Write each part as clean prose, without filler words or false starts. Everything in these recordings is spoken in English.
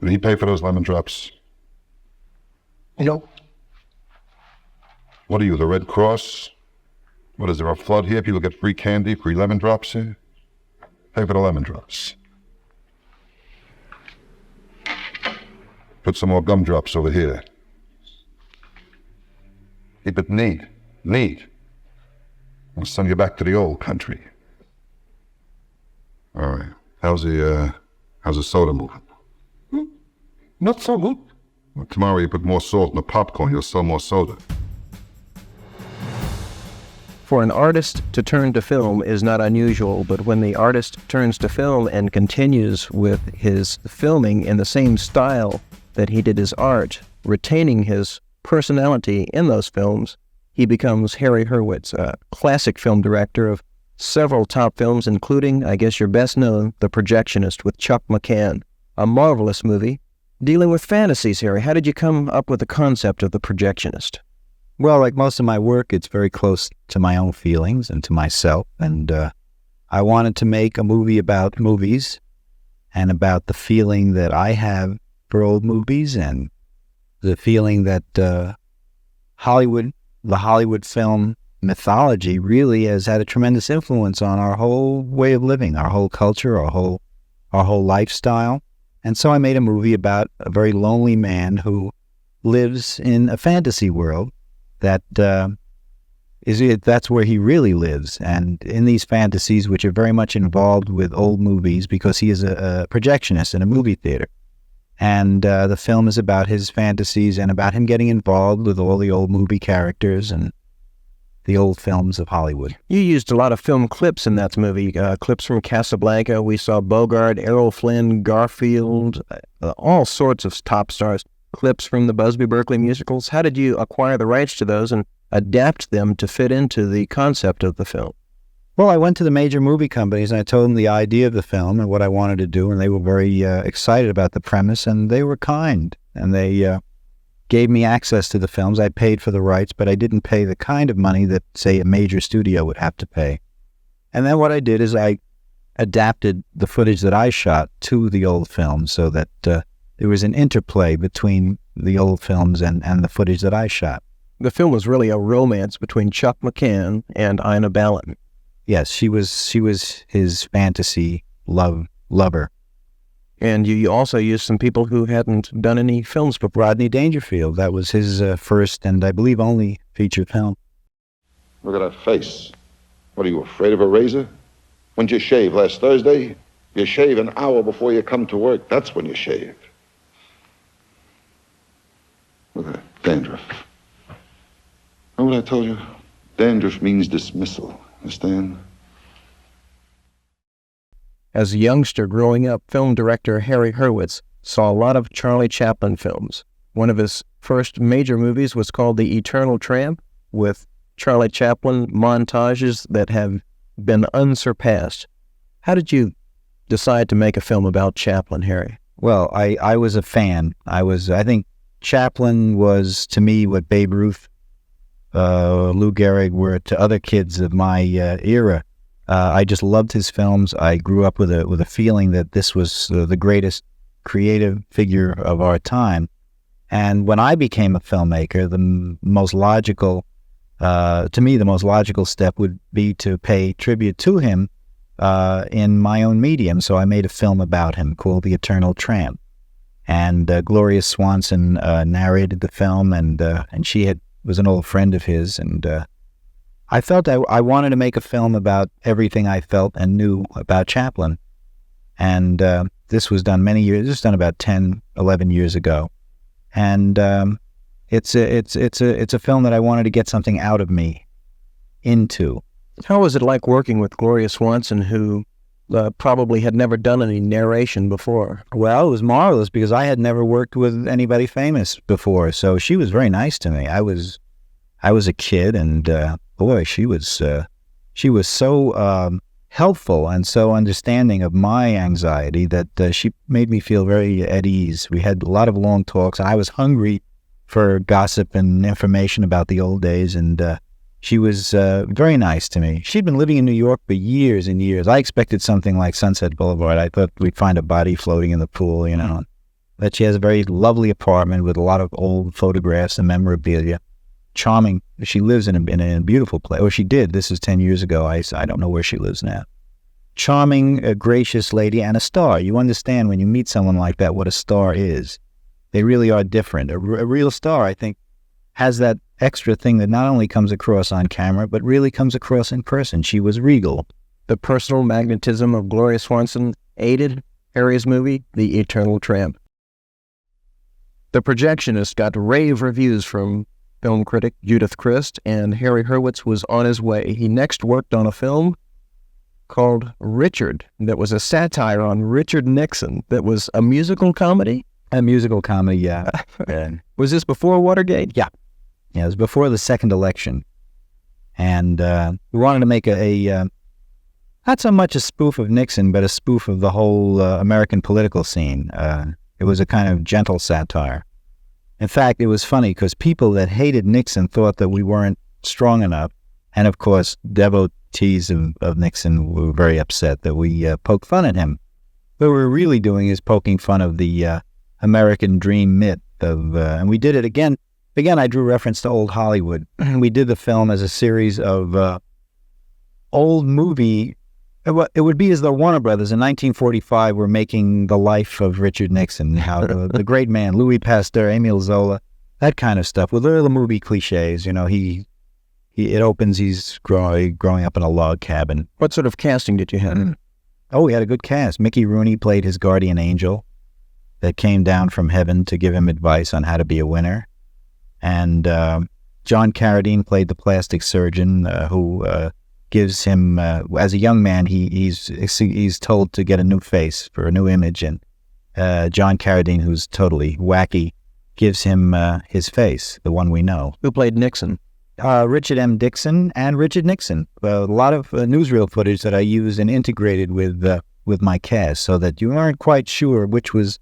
Did he pay for those lemon drops? No. What are you, the Red Cross? What, is there a flood here? People get free candy, free lemon drops here? Pay for the lemon drops. Put some more gumdrops over here. Keep it neat. Neat. I'll send you back to the old country. All right. How's the soda moving? Not so good. Well, tomorrow you put more salt in the popcorn, you'll sell more soda. For an artist to turn to film is not unusual, but when the artist turns to film and continues with his filming in the same style that he did his art, retaining his personality in those films, he becomes Harry Hurwitz, a classic film director of several top films, including, I guess you're best known, The Projectionist with Chuck McCann, a marvelous movie dealing with fantasies. Harry, how did you come up with the concept of The Projectionist? Well, like most of my work, it's very close to my own feelings and to myself, and I wanted to make a movie about movies and about the feeling that I have for old movies and the feeling that the Hollywood film mythology really has had a tremendous influence on our whole way of living, our whole culture, our whole lifestyle. And so I made a movie about a very lonely man who lives in a fantasy world that that's where he really lives. And in these fantasies, which are very much involved with old movies, because he is a projectionist in a movie theater. And the film is about his fantasies and about him getting involved with all the old movie characters and the old films of Hollywood. You used a lot of film clips in that movie, clips from Casablanca. We saw Bogart, Errol Flynn, Garfield, all sorts of top stars, clips from the Busby Berkeley musicals. How did you acquire the rights to those and adapt them to fit into the concept of the film? Well, I went to the major movie companies and I told them the idea of the film and what I wanted to do, and they were very excited about the premise, and they were kind, and they gave me access to the films. I paid for the rights, but I didn't pay the kind of money that, say, a major studio would have to pay. And then what I did is I adapted the footage that I shot to the old films so that there was an interplay between the old films and the footage that I shot. The film was really a romance between Chuck McCann and Ina Balin. Yes, she was his fantasy lover. And you also used some people who hadn't done any films before. Rodney Dangerfield, that was his first and I believe only feature film. Look at that face. What are you, afraid of a razor? When did you shave? Last Thursday? You shave an hour before you come to work. That's when you shave. Look at that, dandruff. Remember what I told you? Dandruff means dismissal. Understand? As a youngster growing up, film director Harry Hurwitz saw a lot of Charlie Chaplin films. One of his first major movies was called The Eternal Tramp, with Charlie Chaplin montages that have been unsurpassed. How did you decide to make a film about Chaplin, Harry? Well, I was a fan. I think Chaplin was, to me, what Babe Ruth, Lou Gehrig were to other kids of my era. I just loved his films. I grew up with a feeling that this was the greatest creative figure of our time. And when I became a filmmaker, the most logical step would be to pay tribute to him in my own medium. So I made a film about him called The Eternal Tramp. And Gloria Swanson narrated the film, and she was an old friend of his, and I felt I wanted to make a film about everything I felt and knew about Chaplin. And this was done many years. This was done about 10, 11 years ago. And it's a film that I wanted to get something out of me into. How was it like working with Gloria Swanson, who probably had never done any narration before? Well, it was marvelous because I had never worked with anybody famous before. So she was very nice to me. I was a kid, and boy, she was so helpful and so understanding of my anxiety that she made me feel very at ease. We had a lot of long talks, and I was hungry for gossip and information about the old days, and she was very nice to me. She'd been living in New York for years and years. I expected something like Sunset Boulevard. I thought we'd find a body floating in the pool, you know. That she has a very lovely apartment with a lot of old photographs and memorabilia. Charming. She lives in a beautiful place. Or she did. This is 10 years ago. I don't know where she lives now. Charming, gracious lady, and a star. You understand when you meet someone like that what a star is. They really are different. A real star, I think, has that extra thing that not only comes across on camera, but really comes across in person. She was regal. The personal magnetism of Gloria Swanson aided Harry's movie, The Eternal Tramp. The Projectionist got rave reviews from film critic Judith Crist, and Harry Hurwitz was on his way. He next worked on a film called Richard that was a satire on Richard Nixon that was a musical comedy. A musical comedy, yeah. Was this before Watergate? Yeah. Yeah, it was before the second election. And we wanted to make not so much a spoof of Nixon, but a spoof of the whole American political scene. It was a kind of gentle satire. In fact, it was funny because people that hated Nixon thought that we weren't strong enough. And of course, devotees of Nixon were very upset that we poked fun at him. What we're really doing is poking fun of the American dream myth and we did it again. Again, I drew reference to old Hollywood. We did the film as a series of old movie. It would be as though Warner Brothers in 1945 were making the life of Richard Nixon, how the great man, Louis Pasteur, Emile Zola, that kind of stuff, with all the movie cliches. You know, it opens, he's growing up in a log cabin. What sort of casting did you have? Oh, we had a good cast. Mickey Rooney played his guardian angel that came down from heaven to give him advice on how to be a winner. And John Carradine played the plastic surgeon who gives him, as a young man, he's told to get a new face for a new image. And John Carradine, who's totally wacky, gives him his face, the one we know. Who played Nixon? Richard M. Dixon and Richard Nixon. A lot of newsreel footage that I used and integrated with my cast so that you aren't quite sure which was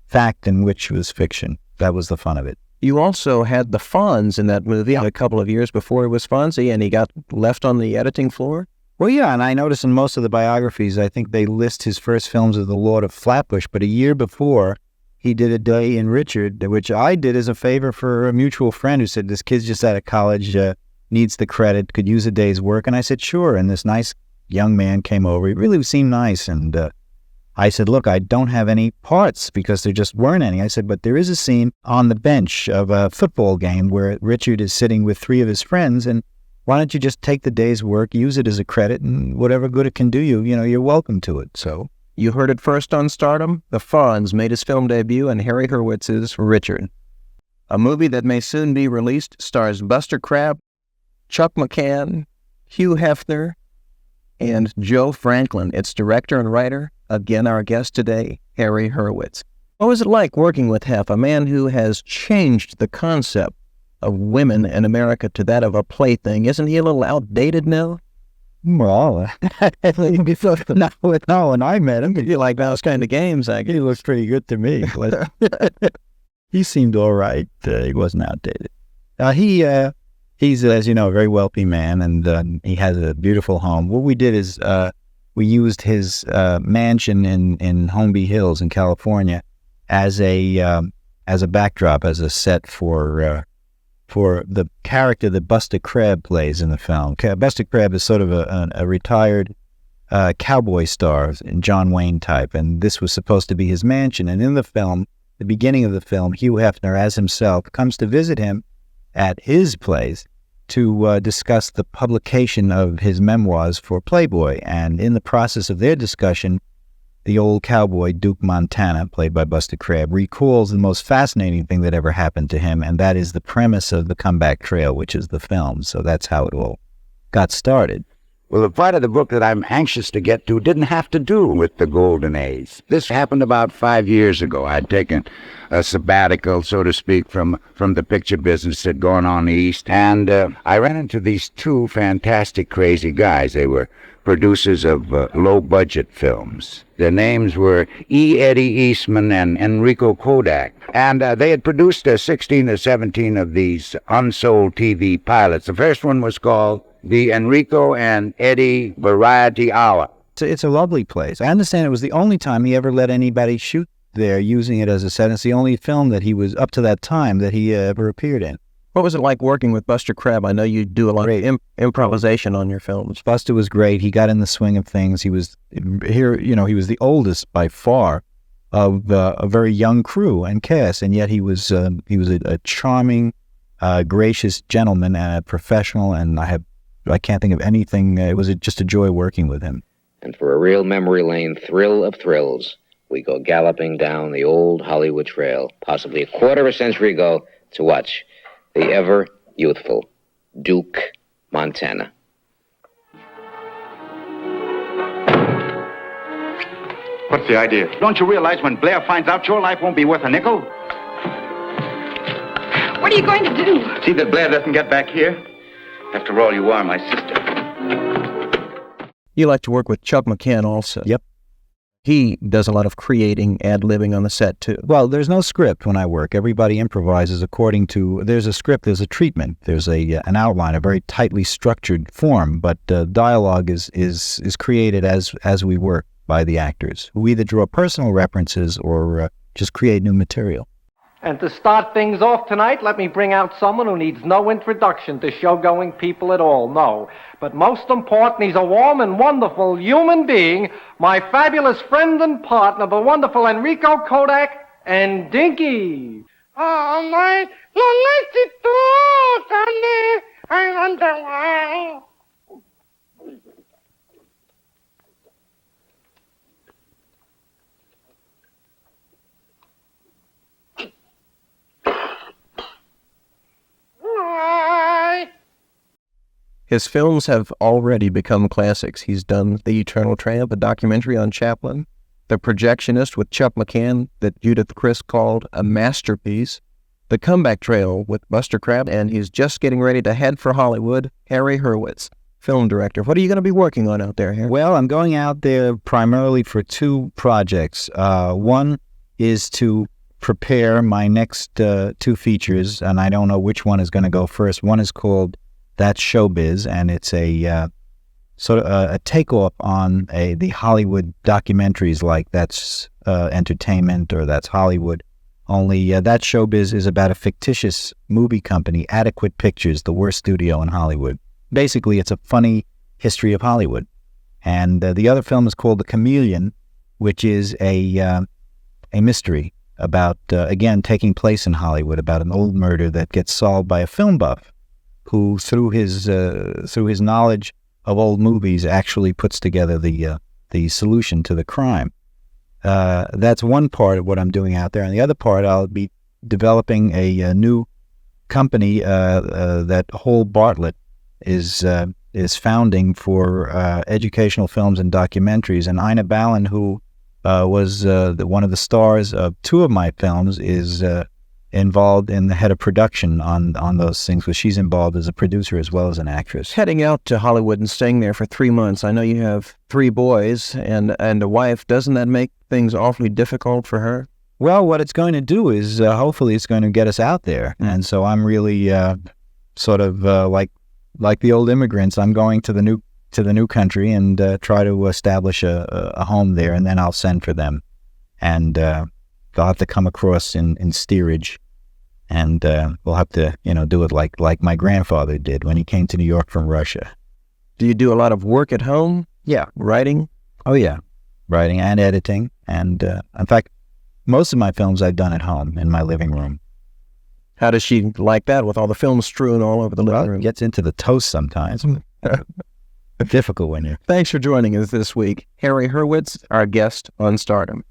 fact and which was fiction. That was the fun of it. You also had the Fonz in that movie a couple of years before he was Fonzie, and he got left on the editing floor. Well, yeah, and I noticed in most of the biographies, I think they list his first films as The Lord of Flatbush, but a year before, he did A Day in Richard, which I did as a favor for a mutual friend who said, this kid's just out of college, needs the credit, could use a day's work. And I said, sure. And this nice young man came over. He really seemed nice. And I said, look, I don't have any parts because there just weren't any. I said, but there is a scene on the bench of a football game where Richard is sitting with three of his friends, and why don't you just take the day's work, use it as a credit, and whatever good it can do you, you're welcome to it. So you heard it first on Stardom. The Fonz made his film debut in Harry Hurwitz's Richard. A movie that may soon be released stars Buster Crabbe, Chuck McCann, Hugh Hefner, and Joe Franklin. Its director and writer, again our guest today, Harry Hurwitz. What was it like working with Hef, a man who has changed the concept of women in America to that of a plaything? Isn't he a little outdated now? Well, no, when I met him, you like those kind of games, I guess. He looks pretty good to me. He seemed all right. He wasn't outdated. He's, as you know, a very wealthy man, and he has a beautiful home. What we did is we used his mansion in Holmby Hills in California as a backdrop, as a set for the character that Buster Crabbe plays in the film. Buster Crabbe is sort of a retired cowboy star, John Wayne type, and this was supposed to be his mansion. And in the film, the beginning of the film, Hugh Hefner, as himself, comes to visit him at his place to discuss the publication of his memoirs for Playboy. And in the process of their discussion, the old cowboy, Duke Montana, played by Buster Crabbe, recalls the most fascinating thing that ever happened to him, and that is the premise of The Comeback Trail, which is the film. So that's how it all got started. Well, the part of the book that I'm anxious to get to didn't have to do with the golden age. This happened about 5 years ago. I'd taken a sabbatical, so to speak, from the picture business that gone on east, and I ran into these two fantastic, crazy guys. They were producers of low-budget films. Their names were E. Eddie Eastman and Enrico Kodak, and they had produced 16 or 17 of these unsold TV pilots. The first one was called the Enrico and Eddie Variety Hour. It's a lovely place. I understand it was the only time he ever let anybody shoot there using it as a set. It's the only film that he was, up to that time, that he ever appeared in. What was it like working with Buster Crabbe? I know you do a lot of improvisation on your films. Buster was great. He got in the swing of things. He was here, he was the oldest by far of a very young crew and cast, and yet he was a charming, gracious gentleman and a professional. And I can't think of anything. It was just a joy working with him. And for a real memory lane thrill of thrills, we go galloping down the old Hollywood trail, possibly a quarter of a century ago, to watch the ever-youthful Duke Montana. What's the idea? Don't you realize when Blair finds out your life won't be worth a nickel? What are you going to do? See that Blair doesn't get back here? After all, you are my sister. You like to work with Chuck McCann also. Yep. He does a lot of creating, ad-libbing on the set, too. Well, there's no script when I work. Everybody improvises according to, there's a script, there's a treatment, there's an outline, a very tightly structured form, but dialogue is created as we work by the actors, who either draw personal references or just create new material. And to start things off tonight, let me bring out someone who needs no introduction to show-going people at all, no. But most important, he's a warm and wonderful human being, my fabulous friend and partner, the wonderful Enrico Kodak and Dinky. Oh, my, I wonder why. His films have already become classics. He's done The Eternal Tramp, a documentary on Chaplin, The Projectionist with Chuck McCann that Judith Chris called a masterpiece, The Comeback Trail with Buster Crabbe, and he's just getting ready to head for Hollywood, Harry Hurwitz, film director. What are you going to be working on out there, Harry? Well, I'm going out there primarily for two projects. One is to prepare my next two features, and I don't know which one is going to go first. One is called That's Showbiz, and it's a sort of a takeoff on the Hollywood documentaries like That's Entertainment or That's Hollywood. Only That Showbiz is about a fictitious movie company, Adequate Pictures, the worst studio in Hollywood. Basically, it's a funny history of Hollywood. And the other film is called The Chameleon, which is a mystery about, again, taking place in Hollywood, about an old murder that gets solved by a film buff who, through his knowledge of old movies, actually puts together the solution to the crime. That's one part of what I'm doing out there. And the other part, I'll be developing a new company that Hole Bartlett is founding for educational films and documentaries. And Ina Balin, who was one of the stars of two of my films, is involved in the head of production on those things, because she's involved as a producer as well as an actress. Heading out to Hollywood and staying there for 3 months. I know you have 3 boys and a wife. Doesn't that make things awfully difficult for her? Well, what it's going to do is hopefully it's going to get us out there. And so I'm really sort of like the old immigrants. I'm going to the new country and try to establish a home there, and then I'll send for them. And they'll have to come across in steerage, and we'll have to, do it like my grandfather did when he came to New York from Russia. Do you do a lot of work at home? Yeah. Writing? Oh, yeah. Writing and editing. And in fact, most of my films I've done at home in my living room. How does she like that with all the films strewn all over the living room? It gets into the toast sometimes. Difficult when you're... Thanks for joining us this week. Harry Hurwitz, our guest on Stardom.